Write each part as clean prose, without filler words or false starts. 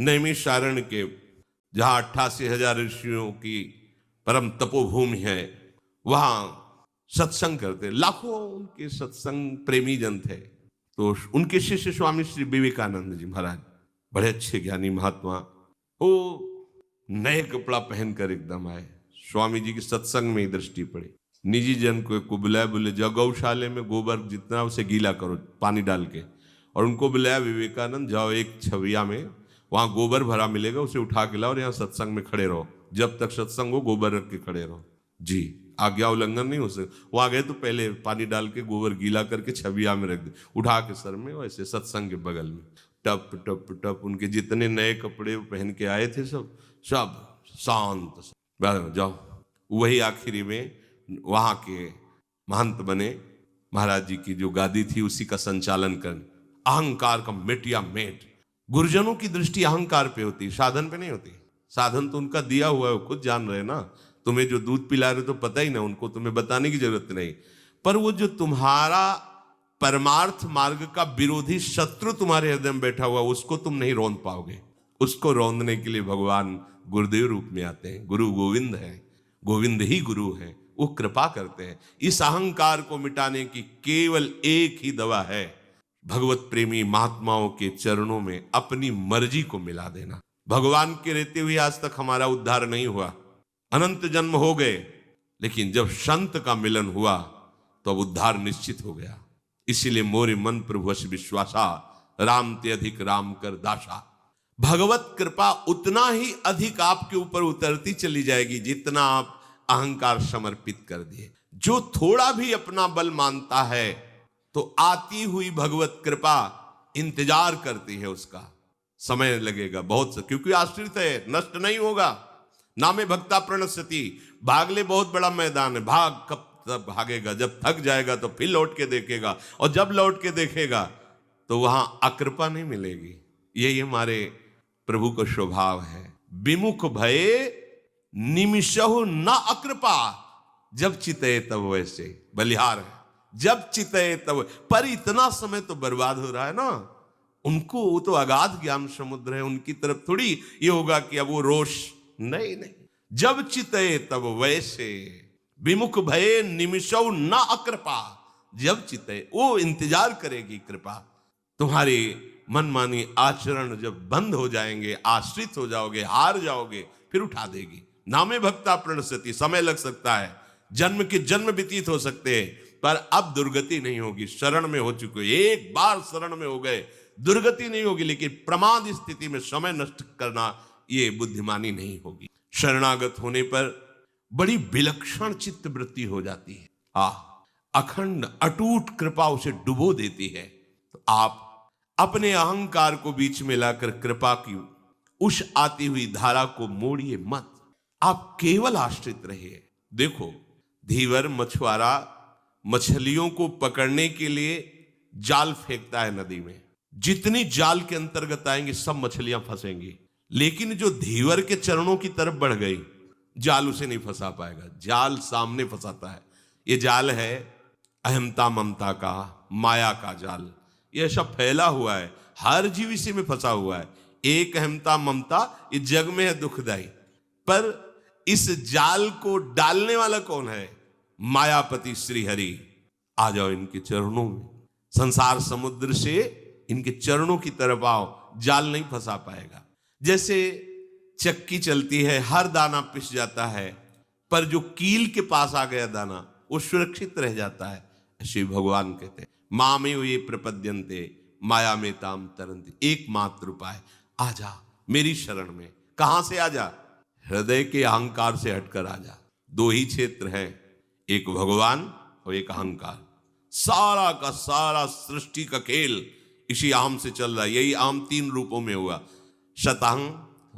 नैमिषारण्य के, जहां 88,000 ऋषियों की परम तपोभूमि है, वहां सत्संग करते, लाखों उनके सत्संग प्रेमी जन थे। तो उनके शिष्य स्वामी श्री विवेकानंद जी महाराज, बड़े अच्छे ज्ञानी महात्मा, वो नए कपड़ा पहनकर एकदम आए। स्वामी जी की सत्संग में ही दृष्टि पड़ी। निजी जन को बुलाया, बोले जाओ गौशाले में गोबर जितना उसे गीला करो पानी डाल के, और उनको बुलाया विवेकानंद, जाओ एक छविया में वहां गोबर भरा मिलेगा, उसे उठा के लाओ और यहाँ सत्संग में खड़े रहो, जब तक सत्संग हो गोबर रख के खड़े रहो जी, आज्ञा उल्लंघन नहीं हो सकता। वो आ गए तो पहले पानी डाल के गोबर गीला करके छविया में रख दे, उठा के सर में, वैसे सत्संग के बगल में टप टप टप, उनके जितने नए कपड़े पहन के आए थे सब शांत, जाओ। वही आखिरी में वहां के महंत बने, महाराज जी की जो गादी थी उसी का संचालन कर, अहंकार का मेटिया मेट। गुरुजनों की दृष्टि अहंकार पे होती, साधन पे नहीं होती। साधन तो उनका दिया हुआ है, वो खुद जान रहे ना। तुम्हें जो दूध पिला रहे तो पता ही ना, उनको तुम्हें बताने की जरूरत नहीं। पर वो जो तुम्हारा परमार्थ मार्ग का विरोधी शत्रु तुम्हारे हृदय में बैठा हुआ, उसको तुम नहीं रौंद पाओगे। उसको रौंदने के लिए भगवान गुरुदेव रूप में आते हैं। गुरु गोविंद है, गोविंद ही गुरु है, वो कृपा करते हैं। इस अहंकार को मिटाने की केवल एक ही दवा है, भगवत प्रेमी महात्माओं के चरणों में अपनी मर्जी को मिला देना। भगवान के रहते हुए आज तक हमारा उद्धार नहीं हुआ, अनंत जन्म हो गए, लेकिन जब संत का मिलन हुआ तो अब उद्धार निश्चित हो गया। इसीलिए मोरे मन प्रभु वश विश्वासा, राम ते अधिक राम कर दासा। भगवत कृपा उतना ही अधिक आपके ऊपर उतरती चली जाएगी जितना आप अहंकार समर्पित कर दिए। जो थोड़ा भी अपना बल मानता है तो आती हुई भगवत कृपा इंतजार करती है, उसका समय लगेगा बहुत से, क्योंकि आश्रित है, नष्ट नहीं होगा। नामे भक्ता प्रणश्यति, भाग ले बहुत बड़ा मैदान है, भाग कब तक भागेगा, जब थक जाएगा तो फिर लौट के देखेगा, और जब लौट के देखेगा तो वहां अकृपा नहीं मिलेगी। यही हमारे प्रभु का स्वभाव है। विमुख भये निमिषहु न अकृपा, जब चितए तब वैसे बलिहार है, जब चितए तब। पर इतना समय तो बर्बाद हो रहा है ना उनको, वो तो अगाध ज्ञान समुद्र है, उनकी तरफ थोड़ी ये होगा कि अब वो रोष, नहीं नहीं, जब चितए तब वैसे। विमुख भये निमिषौ न अकृपा, जब चितए, वो इंतजार करेगी कृपा। तुम्हारी मनमानी आचरण जब बंद हो जाएंगे, आश्रित हो जाओगे, हार जाओगे, फिर उठा देगी। नामे भक्ता प्रणश्यति, समय लग सकता है, जन्म के जन्म व्यतीत हो सकते हैं, पर अब दुर्गति नहीं होगी। शरण में हो चुके, एक बार शरण में हो गए, दुर्गति नहीं होगी। लेकिन प्रमाद स्थिति में समय नष्ट करना ये बुद्धिमानी नहीं होगी। शरणागत होने पर बड़ी विलक्षण चित्त वृत्ति हो जाती है। अखंड अटूट कृपा उसे डुबो देती है। तो आप अपने अहंकार को बीच में लाकर कृपा की उस आती हुई धारा को मोड़िए मत, आप केवल आश्रित रहिए। देखो, धीवर मछुआरा मछलियों को पकड़ने के लिए जाल फेंकता है नदी में, जितनी जाल के अंतर्गत आएंगे सब मछलियां फंसेंगी। लेकिन जो धीवर के चरणों की तरफ बढ़ गई, जाल उसे नहीं फंसा पाएगा, जाल सामने फंसाता है। ये जाल है अहमता ममता का, माया का जाल। ये सब फैला हुआ है, हर जीव इसी में फंसा हुआ है। एक अहमता ममता इस जग में है दुखदाई, पर इस जाल को डालने वाला कौन है? मायापति श्री हरि। आ जाओ इनके चरणों में, संसार समुद्र से इनके चरणों की तरफ आओ, जाल नहीं फंसा पाएगा। जैसे चक्की चलती है, हर दाना पिस जाता है, पर जो कील के पास आ गया दाना वो सुरक्षित रह जाता है। श्री भगवान कहते हैं, मामे ये प्रपद्यन्ते माया में ताम तरंती। एकमात्र उपाय, आजा मेरी शरण में। कहां से आजा? हृदय के अहंकार से हटकर आजा। दो ही क्षेत्र हैं, एक भगवान और एक अहंकार। सारा का सारा सृष्टि का खेल इसी अहम से चल रहा है। यही अहम तीन रूपों में हुआ, शतहम,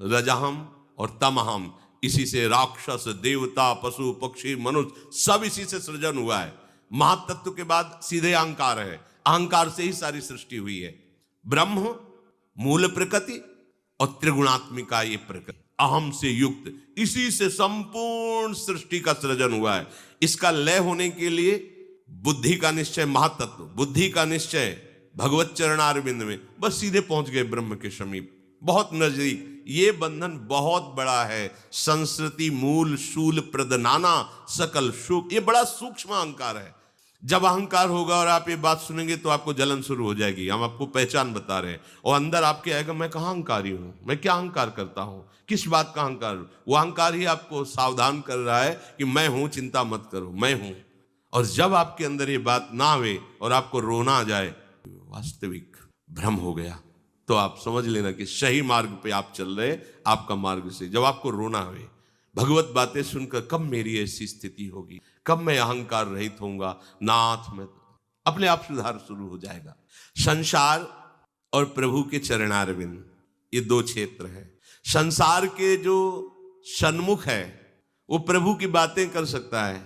रजहम और तमहम। इसी से राक्षस, देवता, पशु, पक्षी, मनुष्य सब इसी से सृजन हुआ है। महातत्व के बाद सीधे अहंकार है, अहंकार से ही सारी सृष्टि हुई है। ब्रह्म मूल प्रकृति और त्रिगुणात्मिका ये प्रकृति, अहम से युक्त, इसी से संपूर्ण सृष्टि का सृजन हुआ है। इसका लय होने के लिए बुद्धि का निश्चय, महातत्व बुद्धि का निश्चय भगवत चरणारविंद में, बस सीधे पहुंच गए ब्रह्म के समीप। बहुत नजदीक। ये बंधन बहुत बड़ा है। संस्कृति मूल शूल प्रदनाना सकल सुख, ये बड़ा सूक्ष्म अहंकार है। जब अहंकार होगा और आप ये बात सुनेंगे तो आपको जलन शुरू हो जाएगी। हम आपको पहचान बता रहे हैं, और अंदर आपके आएगा मैं कहाँ अहंकारी हूं, मैं क्या अहंकार करता हूं, किस बात का अहंकार। वो अहंकार ही आपको सावधान कर रहा है कि मैं हूं, चिंता मत करो, मैं हूं। और जब आपके अंदर ये बात ना आवे और आपको रोना आ जाए, वास्तविक भ्रम हो गया, तो आप समझ लेना कि सही मार्ग पे आप चल रहे, आपका मार्ग से। जब आपको रोना आवे, भगवत बातें सुनकर, कब मेरी ऐसी स्थिति होगी, कब मैं अहंकार रहित होऊंगा नाथ, में अपने आप सुधार शुरू हो जाएगा। संसार और प्रभु के चरणारविंद, ये दो क्षेत्र हैं। संसार के जो सन्मुख है वो प्रभु की बातें कर सकता है,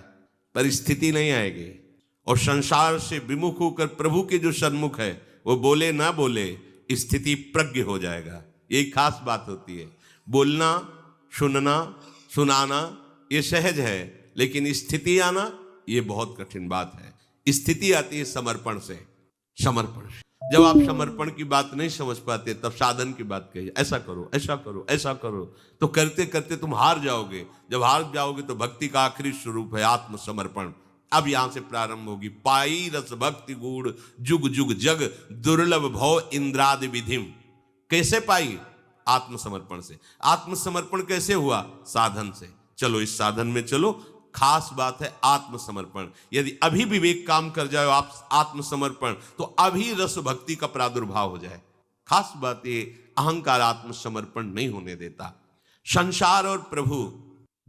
पर स्थिति नहीं आएगी। और संसार से विमुख होकर प्रभु के जो सन्मुख है, वो बोले ना बोले स्थिति प्रज्ञ हो जाएगा। यही खास बात होती है। बोलना, सुनना, सुनाना ये सहज है, लेकिन स्थिति आना ये बहुत कठिन बात है। स्थिति आती है समर्पण से। समर्पण से जब आप समर्पण की बात नहीं समझ पाते, तब साधन की बात कहिए, ऐसा करो, ऐसा करो, ऐसा करो, तो करते करते तुम हार जाओगे। जब हार जाओगे तो भक्ति का आखिरी स्वरूप है आत्मसमर्पण। अब यहां से प्रारंभ होगी। पाई रस भक्ति गुण जुग जुग जग, दुर्लभ भव इंद्रादि विधिम। कैसे पाई? आत्मसमर्पण से। आत्मसमर्पण कैसे हुआ? साधन से। चलो इस साधन में चलो। खास बात है आत्मसमर्पण। यदि अभी विवेक काम कर जाए आप आत्मसमर्पण, तो अभी रस भक्ति का प्रादुर्भाव हो जाए। खास बात ये, अहंकार आत्मसमर्पण नहीं होने देता। संसार और प्रभु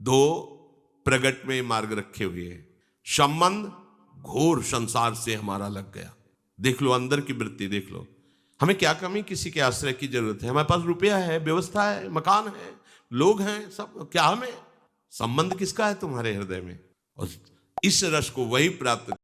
दो प्रगट में मार्ग रखे हुए हैं। संबंध घोर संसार से हमारा लग गया। देख लो अंदर की वृत्ति, देख लो। हमें क्या कमी, किसी के आश्रय की जरूरत है? हमारे पास रुपया है, व्यवस्था है, मकान है, लोग हैं, सब। क्या हमें संबंध किसका है तुम्हारे हृदय में? और इस रस को वही प्राप्त